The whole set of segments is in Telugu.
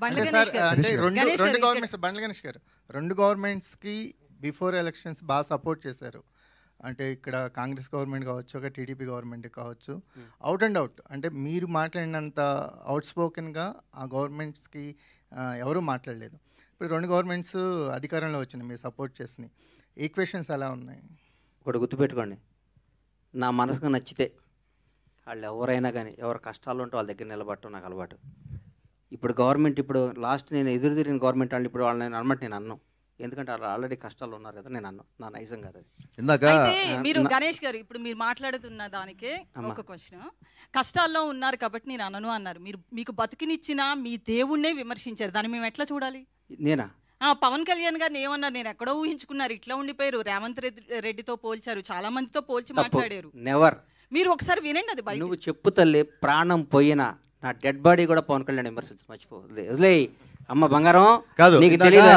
అంటే సార్ అంటే రెండు గవర్నమెంట్స్ బండ్ల గణేష్ గారు రెండు గవర్నమెంట్స్కి బిఫోర్ ఎలక్షన్స్ బాగా సపోర్ట్ చేశారు. అంటే ఇక్కడ కాంగ్రెస్ గవర్నమెంట్ కావచ్చు, ఒక టీడీపీ గవర్నమెంట్ కావచ్చు, అవుట్ అండ్ అవుట్ అంటే మీరు మాట్లాడినంత అవుట్ స్పోకెన్గా ఆ గవర్నమెంట్స్కి ఎవరూ మాట్లాడలేదు. ఇప్పుడు రెండు గవర్నమెంట్స్ అధికారంలో వచ్చినాయి, మీరు సపోర్ట్ చేసినాయి. ఈక్వేషన్స్ ఎలా ఉన్నాయి? ఒకటి గుర్తుపెట్టుకోండి, నా మనసుకు నచ్చితే వాళ్ళు ఎవరైనా కానీ ఎవరు కష్టాలు ఉంటే వాళ్ళ దగ్గర నిలబడటం నాకు అలవాటు. ఇప్పుడు గవర్నమెంట్ ఇప్పుడు లాస్ట్ నేను ఎదురు తిరిగిన గవర్నమెంట్ వాళ్ళు ఇప్పుడు వాళ్ళని అనమాట నేను అన్నాను, ఎందుకంటే వాళ్ళు ఆల్రెడీ కష్టాలు ఉన్నారు కదా, నేను అన్నాను నా నైజం కాదు అది. ఇందాక మీరు గణేష్ గారు ఇప్పుడు మీరు మాట్లాడుతున్న దానికే ఒక క్వశ్చన్, కష్టాల్లో ఉన్నారు కాబట్టి నేను అనను అన్నారు. మీరు మీకు బతుకునిచ్చిన మీ దేవుణ్ణే విమర్శించారు, దాన్ని మేము ఎట్లా చూడాలి? నేనా పవన్ కళ్యాణ్ గారిని ఏమన్నారు, నేను ఎక్కడో ఊహించుకున్నారు, ఇట్లా ఉండిపోయారు. రేవంత్ రెడ్డితో పోల్చారు, చాలా మందితో పోల్చి మాట్లాడారు. నెవర్. మీరు ఒకసారి వినండి అది బయట. నువ్వు చెప్పు తల్లి, ప్రాణం పోయినా నా డెడ్ బాడీ కూడా పవన్ కళ్యాణ్ విమర్శించు, మర్చిపో, వదిలే అమ్మ బంగారం కాదు, నీకు తెలియదు.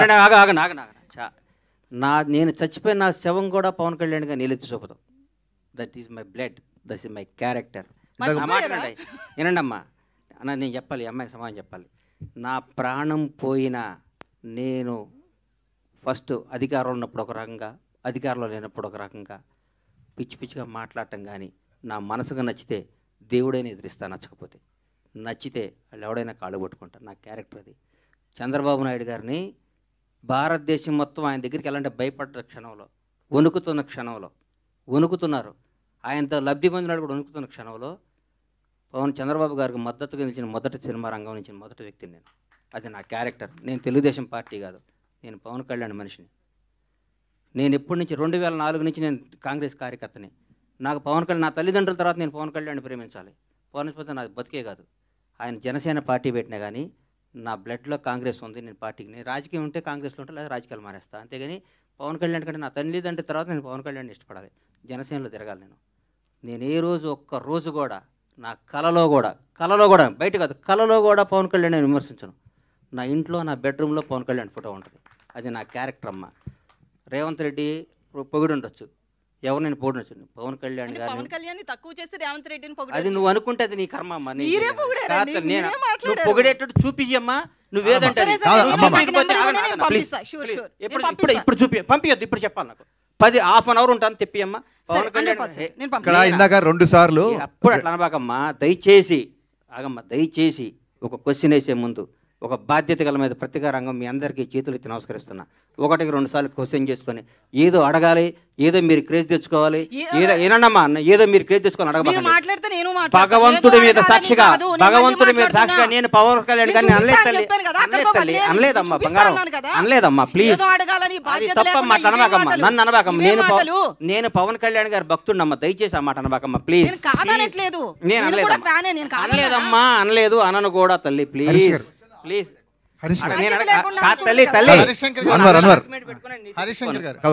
నేను చచ్చిపోయిన నా శవం కూడా పవన్ కళ్యాణ్గా నీళ్ళెత్తి చూపుతాం. That is my blood, that is my character. వినండి అమ్మా అన్న, నేను చెప్పాలి, అమ్మాయికి సమాధానం చెప్పాలి. నా ప్రాణం పోయినా నేను ఫస్ట్ అధికారంలో ఉన్నప్పుడు ఒక రకంగా, అధికారంలో లేనప్పుడు ఒక రకంగా పిచ్చి పిచ్చిగా మాట్లాడటం కానీ, నా మనసుకు నచ్చితే దేవుడైనా ఎదిరిస్తా, నచ్చకపోతే నచ్చితే వాళ్ళు ఎవడైనా కాళ్ళు పట్టుకుంటారు. నా క్యారెక్టర్ అది. చంద్రబాబు నాయుడు గారిని భారతదేశం మొత్తం ఆయన దగ్గరికి వెళ్ళాలంటే భయపడ్డ క్షణంలో, వణుకుతున్న క్షణంలో, వణుకుతున్నారు, ఆయనతో లబ్ధి పొందినాడు కూడా వణుకుతున్న క్షణంలో చంద్రబాబు గారికి మద్దతుగా నిలిచిన మొదటి సినిమా రంగం నుంచి మొదటి వ్యక్తిని నేను. అది నా క్యారెక్టర్. నేను తెలుగుదేశం పార్టీ కాదు, నేను పవన్ కళ్యాణ్ మనిషిని. నేను ఎప్పటి నుంచి 2004 నుంచి నేను కాంగ్రెస్ కార్యకర్తని. నాకు పవన్ కళ్యాణ్, నా తల్లిదండ్రుల తర్వాత నేను పవన్ కళ్యాణ్ ప్రేమించాలి. పవన్ పోతే నాది బతికే కాదు. ఆయన జనసేన పార్టీ పెట్టినా కానీ నా బ్లడ్లో కాంగ్రెస్ ఉంది. నేను పార్టీకి, నేను రాజకీయం ఉంటే కాంగ్రెస్లో ఉంటే లేదా రాజకీయాలు మానేస్తా, అంతేగాని పవన్ కళ్యాణ్ కంటే నా తల్లిదండ్రుల తర్వాత నేను పవన్ కళ్యాణ్ ఇష్టపడాలి, జనసేనలో తిరగాలి. నేను ఏ రోజు ఒక్క రోజు కూడా నా కలలో కూడా బయట కాదు, కలలో కూడా పవన్ కళ్యాణ్ నేను విమర్శించను. నా ఇంట్లో నా బెడ్రూమ్లో పవన్ కళ్యాణ్ ఫోటో ఉంటుంది. అది నా క్యారెక్టర్ అమ్మ. రేవంత్ రెడ్డి పొగిడి ఉండొచ్చు, ఎవరు నేను పొగిడొచ్చు, పవన్ కళ్యాణ్ గారిని తక్కువ చేసి రేవంత్ రెడ్డిని అది నువ్వు అనుకుంటే అది నీ కర్మ అమ్మా. నువ్వు పొగిడేటట్టు చూపించమ్మా, నువ్వేదంటే ఇప్పుడు చూపి పంపించద్దు, ఇప్పుడు చెప్పాలి నాకు 10-1/2 అవర్ ఉంటాను, తెప్పియమ్మా పవన్ కళ్యాణ్. ఇందాక 2 సార్లు అప్పుడు అట్లా అనబాకమ్మా, దయచేసి ఆగమ్మా, దయచేసి ఒక క్వశ్చన్ వేసే ముందు ఒక బాధ్యత గల మీద ప్రతిగా రంగం మీ అందరికీ చేతులు ఎత్తి నమస్కరిస్తున్నా. 1-2 సార్లు క్వశ్చన్ చేసుకొని ఏదో అడగాలి, ఏదో మీరు క్రేజ్ తెచ్చుకోవాలి, ఏదో ఏనమ్మా అన్న, ఏదో మీరు క్రేజ్ తెచ్చుకొని అడగబాకండి. భగవంతుడి మీద సాక్షిగా నేను పవన్ కళ్యాణ్ గారిని అనలేదమ్మా, బంగారం అనలేదమ్మా, ప్లీజ్ తప్పమ్మా, అనబాకమ్మా, నన్ను అనబాకమ్మా. నేను పవన్ కళ్యాణ్ గారి భక్తుడినమ్మా, దయచేసి ఆ మాట అనబాకమ్మా ప్లీజ్. నేను అనలేదమ్మా, అనలేదు, అనను కూడా తల్లి, ప్లీజ్ ప్లీజ్.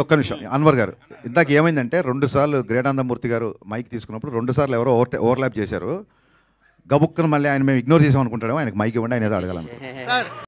ఒక్క నిమిషం అన్వర్ గారు, ఇందాక ఏమైందంటే 2 సార్లు గ్రేటానందమూర్తి గారు మైక్ తీసుకున్నప్పుడు 2 సార్లు ఎవరో ఓవర్లాప్ చేశారు. గబుక్కను మళ్ళీ ఆయన మేము ఇగ్నోర్ చేసాం అనుకుంటాడేమో, ఆయనకు మైక్ ఇవ్వండి, ఆయన ఏదో అడగాలను.